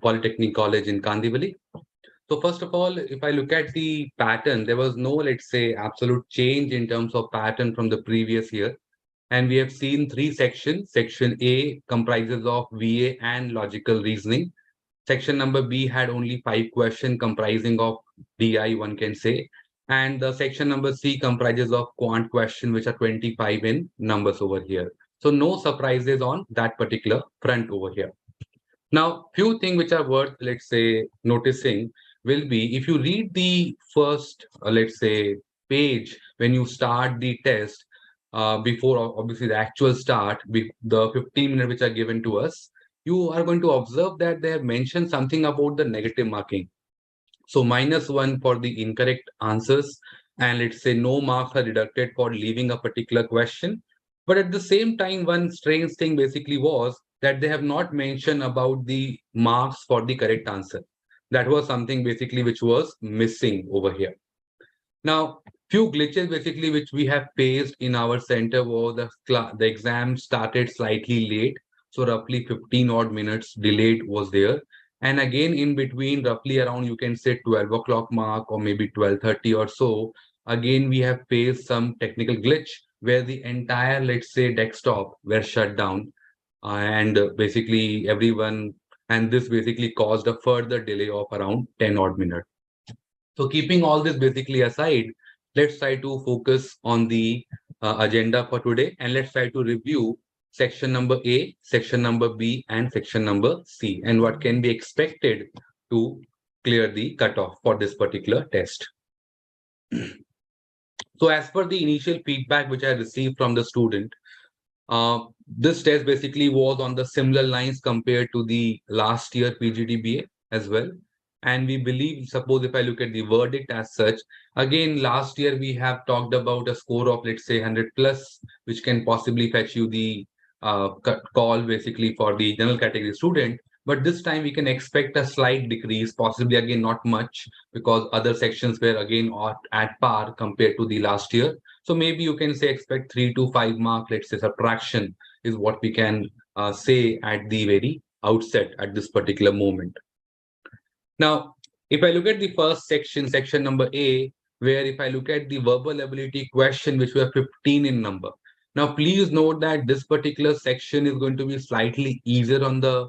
Polytechnic College in Kandivali. So first of all, if I look at the pattern, there was no, let's say, absolute change in terms of pattern from the previous year. And we have seen three sections. Section A comprises of VA and logical reasoning. Section number B had only 5 questions comprising of DI, one can say. And the section number C comprises of quant question, which are 25 in numbers over here. So no surprises on that particular front over here. Now, few things which are worth, let's say, noticing will be if you read the first, let's say, page when you start the test, before obviously the actual start, the 15 minutes which are given to us, you are going to observe that they have mentioned something about the negative marking. So -1 for the incorrect answers, and let's say no marks are deducted for leaving a particular question. But at the same time, one strange thing basically was that they have not mentioned about the marks for the correct answer. That was something basically which was missing over here. Now, few glitches basically which we have faced in our center was the exam started slightly late. So roughly 15 odd minutes delayed was there. And again, in between, roughly around, you can say 12 o'clock mark or maybe 12:30 or so, again, we have faced some technical glitch where the entire, let's say, desktop were shut down. And basically everyone, and this basically caused a further delay of around 10 odd minutes. So keeping all this basically aside, let's try to focus on the agenda for today, and let's try to review section number A, section number B, and section number C, and what can be expected to clear the cutoff for this particular test. So as per the initial feedback which I received from the student, this test basically was on the similar lines compared to the last year PGDBA as well. And we believe, suppose if I look at the verdict as such, again, last year we have talked about a score of, let's say, 100 plus, which can possibly fetch you the call basically for the general category student. But this time we can expect a slight decrease, possibly again not much, because other sections were again at par compared to the last year. So maybe you can say expect 3 to 5 mark, let's say, subtraction is what we can say at the very outset at this particular moment. Now, if I look at the first section, section number A, where if I look at the verbal ability question, which were 15 in number. Now, please note that this particular section is going to be slightly easier on the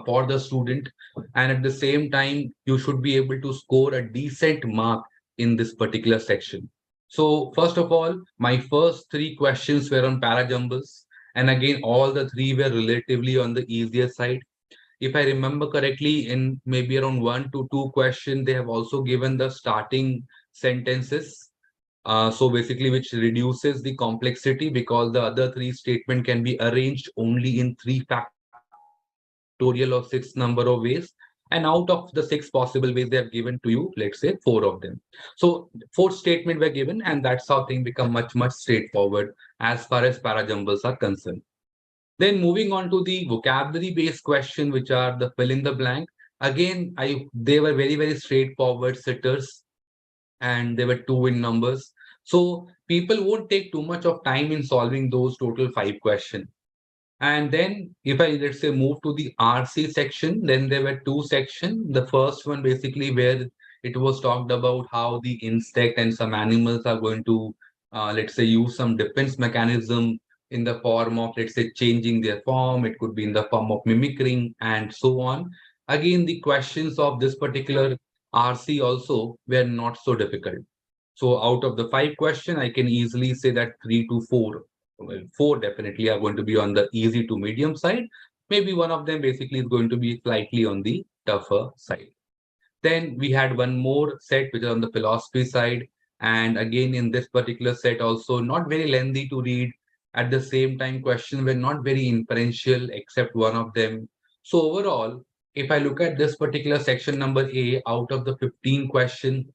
for the student, and at the same time, you should be able to score a decent mark in this particular section. So, first of all, my first 3 questions were on parajumbles, and again, all the 3 were relatively on the easier side. If I remember correctly, in maybe around 1 to 2 questions, they have also given the starting sentences. So basically, which reduces the complexity because the other 3 statements can be arranged only in 3 factorial or 6 number of ways. And out of the 6 possible ways they have given to you, let's say 4 of them. So 4 statements were given, and that's how things become much, much straightforward as far as parajumbles are concerned. Then moving on to the vocabulary-based question, which are the fill in the blank. Again, they were very, very straightforward sitters, and they were 2 in numbers. So people won't take too much of time in solving those total 5 questions. And then if I, let's say, move to the RC section, then there were 2 sections. The first one basically where it was talked about how the insect and some animals are going to, let's say, use some defense mechanism in the form of, let's say, changing their form. It could be in the form of mimicking and so on. Again, the questions of this particular RC also were not so difficult. So out of the 5 questions, I can easily say that 3 to 4, well, 4 definitely are going to be on the easy to medium side. Maybe one of them basically is going to be slightly on the tougher side. Then we had one more set which is on the philosophy side. And again, in this particular set also not very lengthy to read. At the same time, questions were not very inferential except one of them. So overall, if I look at this particular section number A, out of the 15 questions,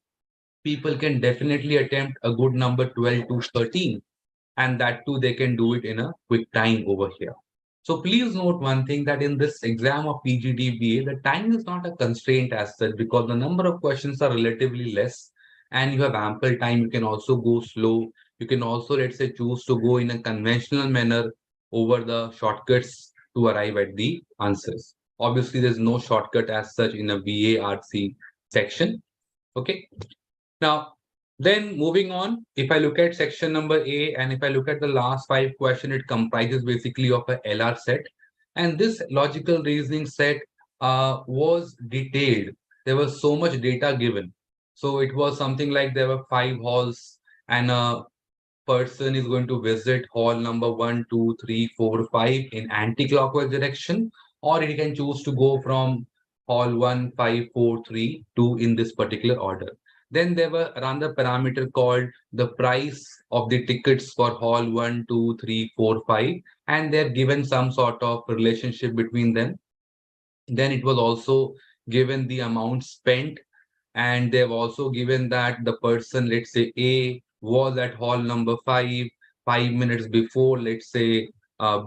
people can definitely attempt a good number 12 to 13. And that too, they can do it in a quick time over here. So please note one thing, that in this exam of PGDBA, the time is not a constraint as such because the number of questions are relatively less and you have ample time. You can also go slow. You can also, let's say, choose to go in a conventional manner over the shortcuts to arrive at the answers. Obviously, there's no shortcut as such in a VARC section. Okay. Now, then moving on, if I look at section number A and if I look at the last 5 questions, it comprises basically of a LR set. And this logical reasoning set was detailed. There was so much data given. So it was something like there were 5 halls and a person is going to visit hall number 1, 2, 3, 4, 5 in anti-clockwise direction, or he can choose to go from hall 1, 5, 4, 3, 2 in this particular order. Then there were another parameter called the price of the tickets for hall 1, 2, 3, 4, 5, and they're given some sort of relationship between them. Then it was also given the amount spent, and they've also given that the person, let's say A, was at hall number 5 5 minutes before, let's say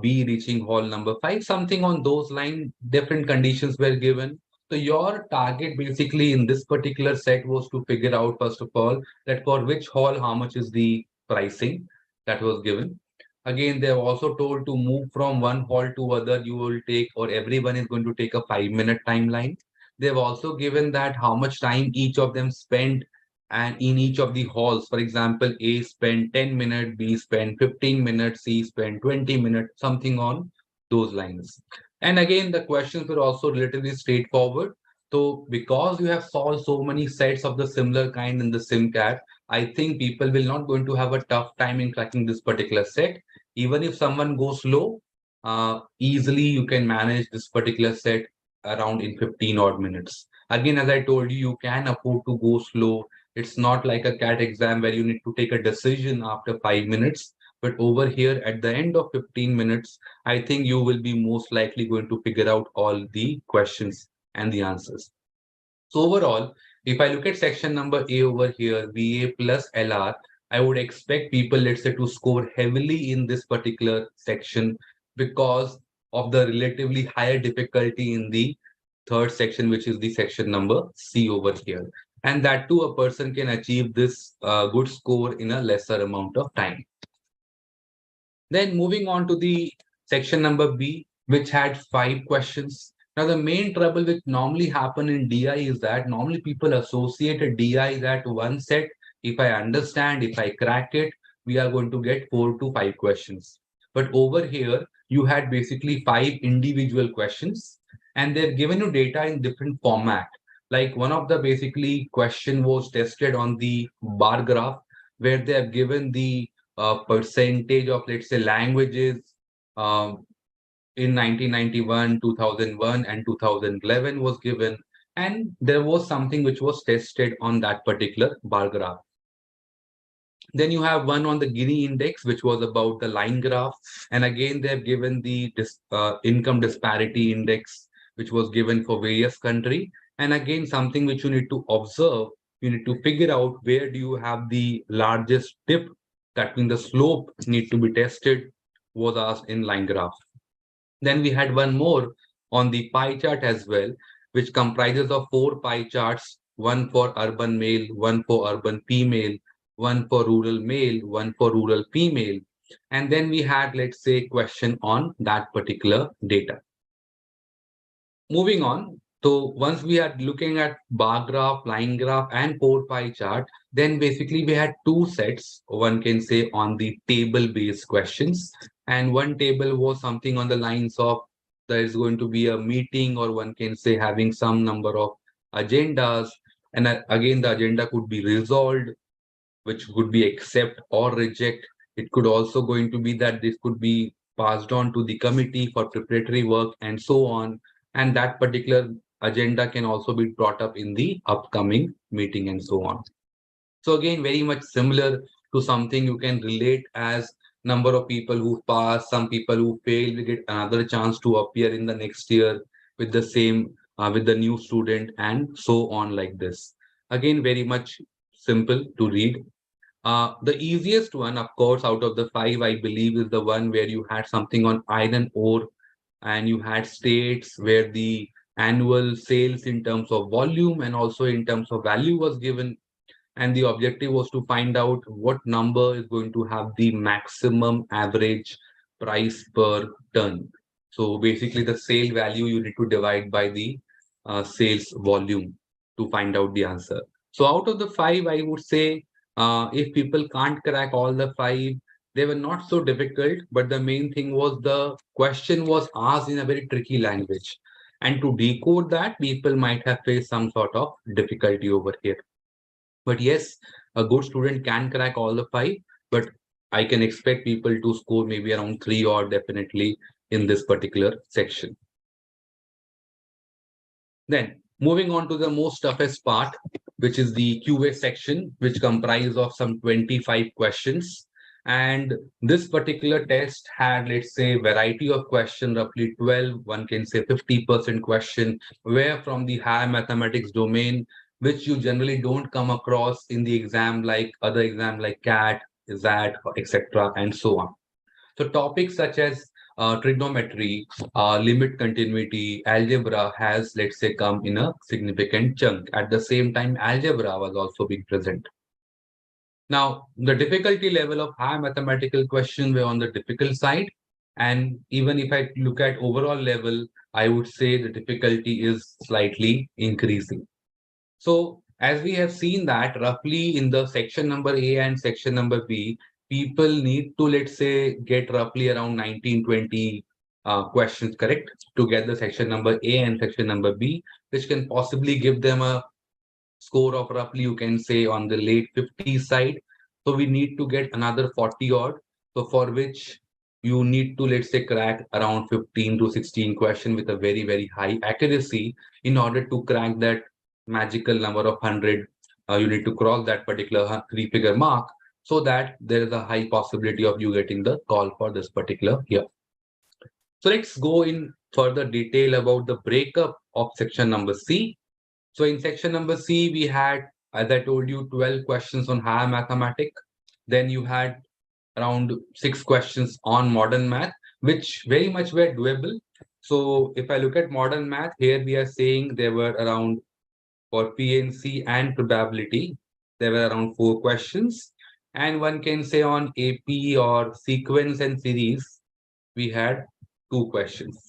B reaching hall number 5, something on those lines. Different conditions were given. So your target basically in this particular set was to figure out, first of all, that for which hall how much is the pricing that was given. Again, they have also told to move from one hall to other, you will take, or everyone is going to take a 5-minute timeline. They've also given that how much time each of them spent and in each of the halls. For example, A spent 10 minutes, B spent 15 minutes, C spent 20 minutes, something on those lines. And again, the questions were also relatively straightforward. So because you have solved so many sets of the similar kind in the SimCat, I think people will not going to have a tough time in cracking this particular set. Even if someone goes slow, easily you can manage this particular set around in 15 odd minutes. Again, as I told you, you can afford to go slow. It's not like a CAT exam where you need to take a decision after 5 minutes. But over here, at the end of 15 minutes, I think you will be most likely going to figure out all the questions and the answers. So overall, if I look at section number A over here, VA plus LR, I would expect people, let's say, to score heavily in this particular section because of the relatively higher difficulty in the third section, which is the section number C over here. And that too, a person can achieve this good score in a lesser amount of time. Then moving on to the section number B, which had 5 questions. Now, the main trouble which normally happen in DI is that normally people associate a DI that one set. If I understand, if I crack it, we are going to get 4 to 5 questions. But over here, you had basically 5 individual questions, and they've given you data in different format. Like one of the basically question was tested on the bar graph, where they have given the percentage of, let's say, languages um, in 1991, 2001, and 2011 was given. And there was something which was tested on that particular bar graph. Then you have one on the Gini index, which was about the line graph. And again, they have given the income disparity index, which was given for various country. And again, something which you need to observe, you need to figure out where do you have the largest dip. That means the slope need to be tested, was asked in line graph. Then we had one more on the pie chart as well, which comprises of 4 pie charts, one for urban male, one for urban female, one for rural male, one for rural female. And then we had, let's say, question on that particular data. Moving on, so once we are looking at bar graph, line graph, and 4 pie chart, then basically we had 2 sets, one can say, on the table-based questions. And one table was something on the lines of there is going to be a meeting, or one can say having some number of agendas. And again, the agenda could be resolved, which could be accept or reject. It could also going to be that this could be passed on to the committee for preparatory work and so on. And that particular agenda can also be brought up in the upcoming meeting and so on. So again, very much similar to something you can relate as number of people who pass, some people who fail, we get another chance to appear in the next year with the same, with the new student and so on like this. Again, very much simple to read. The easiest one, of course, out of the 5, I believe, is the one where you had something on iron ore and you had states where the annual sales in terms of volume and also in terms of value was given. And the objective was to find out what number is going to have the maximum average price per ton. So basically the sale value you need to divide by the sales volume to find out the answer. So out of the five, I would say if people can't crack all the five, they were not so difficult, but the main thing was the question was asked in a very tricky language. And to decode that, people might have faced some sort of difficulty over here. But yes, a good student can crack all the five, but I can expect people to score maybe around three or definitely in this particular section. Then moving on to the most toughest part, which is the QA section, which comprises of some 25 questions. And this particular test had, let's say, variety of question, roughly 12, one can say 50% question, where from the higher mathematics domain, which you generally don't come across in the exam, like other exam like CAT, ZAT, etc., and so on. So topics such as trigonometry, limit continuity, algebra has, let's say, come in a significant chunk. At the same time, algebra was also being present. Now, the difficulty level of high mathematical questions were on the difficult side. And even if I look at overall level, I would say the difficulty is slightly increasing. So as we have seen that roughly in the section number A and section number B, people need to, let's say, get roughly around 19-20 questions correct to get the section number A and section number B, which can possibly give them a score of roughly, you can say, on the late 50s side. So we need to get another 40 odd. So for which you need to, let's say, crack around 15 to 16 questions with a very, very high accuracy in order to crack that magical number of 100. You need to cross that particular three-figure mark so that there is a high possibility of you getting the call for this particular year. So let's go in further detail about the breakup of section number C. So in section number C, we had, as I told you, 12 questions on higher mathematics. Then you had around 6 questions on modern math, which very much were doable. So if I look at modern math, here we are saying there were around, for PNC and probability, there were around 4 questions. And one can say on AP or sequence and series, we had 2 questions.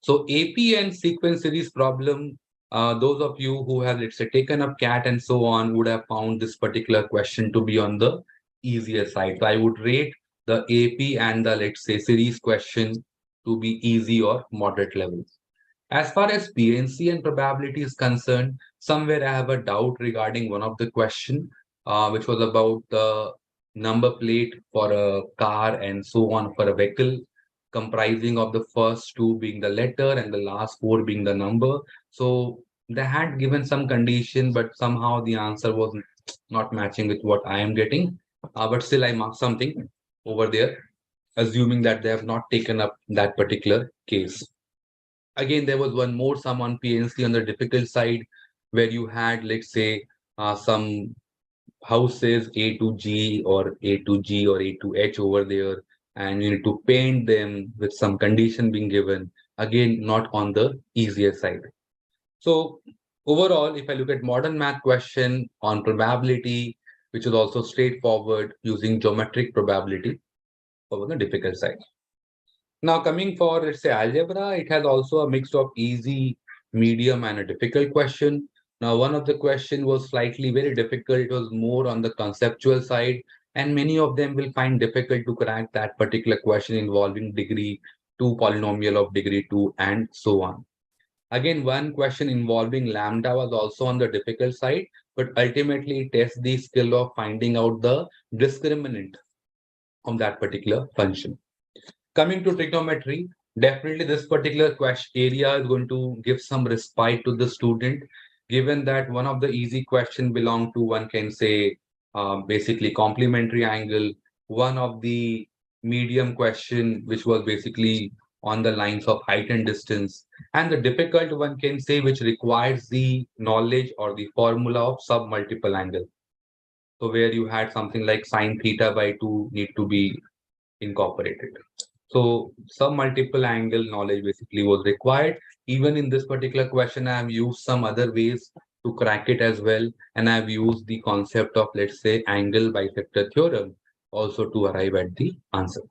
So AP and sequence series problem, those of you who have, let's say, taken up CAT and so on would have found this particular question to be on the easier side. So I would rate the AP and the, let's say, series question to be easy or moderate levels. As far as PNC and probability is concerned, somewhere I have a doubt regarding one of the question, which was about the number plate for a car and so on for a vehicle, comprising of the first two being the letter and the last four being the number. So they had given some condition, but somehow the answer was not matching with what I am getting. But still, I marked something over there, assuming that they have not taken up that particular case. Again, there was one more sum on PNC on the difficult side, where you had, let's say, some houses A to G or A to G or A to H over there, and you need to paint them with some condition being given. Again, not on the easier side. So overall, if I look at modern math question on probability, which is also straightforward using geometric probability over the difficult side. Now coming for, let's say, algebra, it has also a mix of easy, medium, and a difficult question. Now, one of the question was slightly very difficult. It was more on the conceptual side, and many of them will find difficult to crack that particular question involving degree 2, polynomial of degree 2, and so on. Again, one question involving lambda was also on the difficult side, but ultimately it tests the skill of finding out the discriminant of that particular function. Coming to trigonometry, definitely this particular question area is going to give some respite to the student, given that one of the easy question belong to, one can say, basically complementary angle, one of the medium question, which was basically on the lines of height and distance, and the difficult one can say, which requires the knowledge or the formula of submultiple angle. So where you had something like sine theta by 2 need to be incorporated. So some multiple angle knowledge basically was required. Even in this particular question, I have used some other ways to crack it as well. And I've used the concept of, let's say, angle bisector theorem also to arrive at the answer.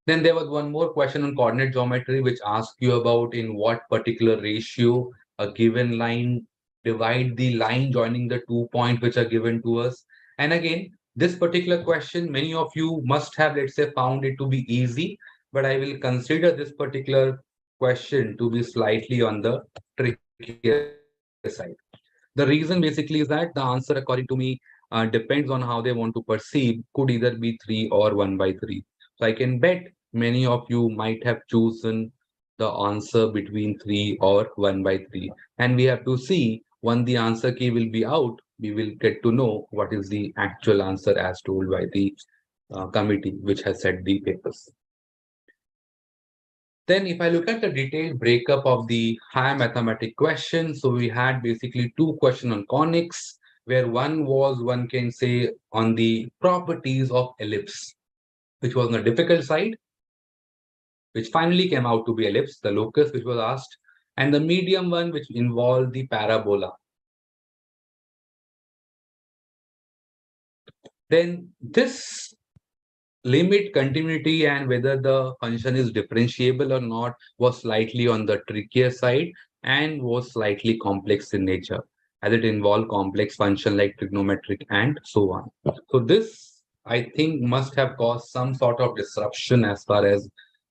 Then there was one more question on coordinate geometry, which asked you about in what particular ratio a given line divide the line joining the 2 points which are given to us. And again, this particular question, many of you must have, let's say, found it to be easy, but I will consider this particular question to be slightly on the trickier side. The reason basically is that the answer, according to me, depends on how they want to perceive, could either be 3 or 1 by 3. So I can bet many of you might have chosen the answer between 3 or 1 by 3. And we have to see when the answer key will be out, we will get to know what is the actual answer as told by the committee which has set the papers. Then if I look at the detailed breakup of the higher mathematic question, so we had basically two questions on conics, where one was, one can say, on the properties of ellipse, which was on the difficult side, which finally came out to be ellipse, the locus which was asked, and the medium one, which involved the parabola. Then this limit continuity and whether the function is differentiable or not was slightly on the trickier side and was slightly complex in nature, as it involved complex function like trigonometric and so on. So this, I think, must have caused some sort of disruption as far as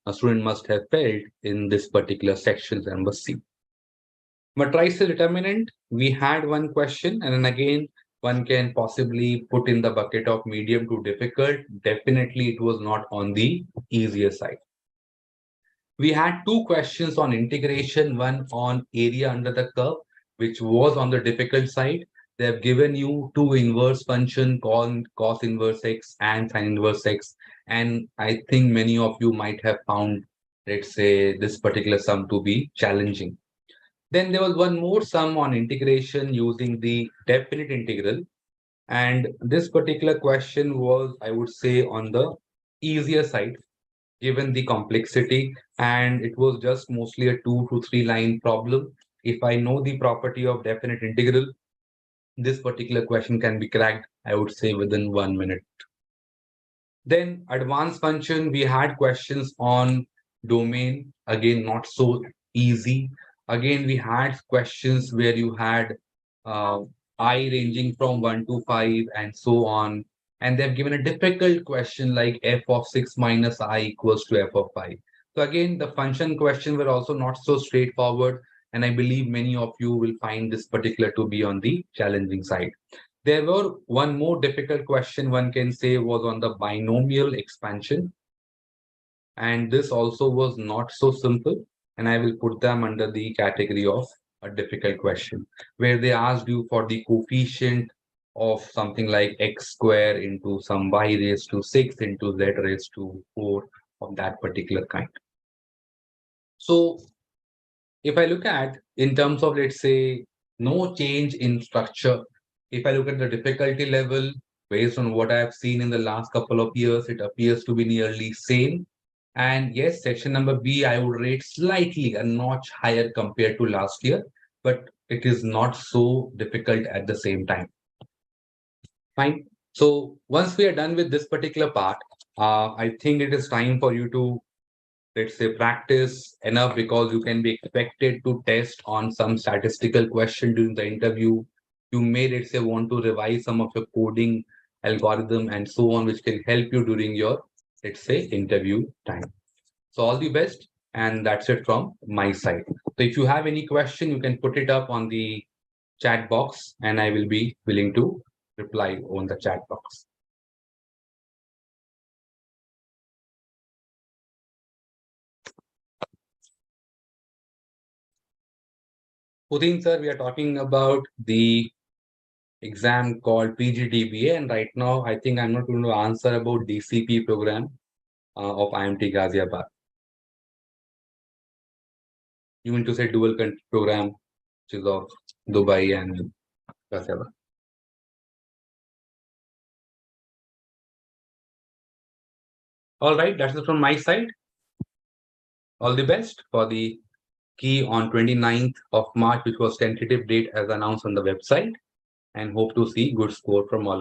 a student must have felt in this particular section, number C. Matrices determinant, we had one question, and then again, one can possibly put in the bucket of medium to difficult. Definitely, it was not on the easier side. We had two questions on integration, one on area under the curve, which was on the difficult side. They have given you two inverse function, cos inverse x and sin inverse x. And I think many of you might have found, let's say, this particular sum to be challenging. Then there was one more sum on integration using the definite integral. And this particular question was, I would say, on the easier side, given the complexity. And it was just mostly a 2 to 3 line problem. If I know the property of definite integral, this particular question can be cracked, I would say, within 1 minute. Then advanced function, we had questions on domain, again, not so easy. Again, we had questions where you had I ranging from 1 to 5 and so on. And they've given a difficult question like f of 6 minus I equals to f of 5. So again, the function questions were also not so straightforward. And I believe many of you will find this particular to be on the challenging side. There were one more difficult question one can say was on the binomial expansion. And this also was not so simple. And I will put them under the category of a difficult question, where they asked you for the coefficient of something like x square into some y raised to 6 into z raised to 4 of that particular kind. So if I look at in terms of, let's say, no change in structure, if I look at the difficulty level, based on what I have seen in the last couple of years, it appears to be nearly same. And yes, section number B, I would rate slightly a notch higher compared to last year, but it is not so difficult at the same time. Fine. So once we are done with this particular part, I think it is time for you to, let's say, practice enough, because you can be expected to test on some statistical question during the interview. You may, let's say, want to revise some of your coding algorithm and so on, which can help you during your, let's say, interview time. So all the best. And that's it from my side. So if you have any question, you can put it up on the chat box and I will be willing to reply on the chat box. Putin sir, we are talking about the exam called PGDBA, and right now I think I'm not going to answer about DCP program of IMT Ghaziabad. You mean to say dual country program, which is of Dubai and Ghaziabad. All right, that's it from my side. All the best for the key on 29th of March, which was tentative date as announced on the website, and hope to see good score from all.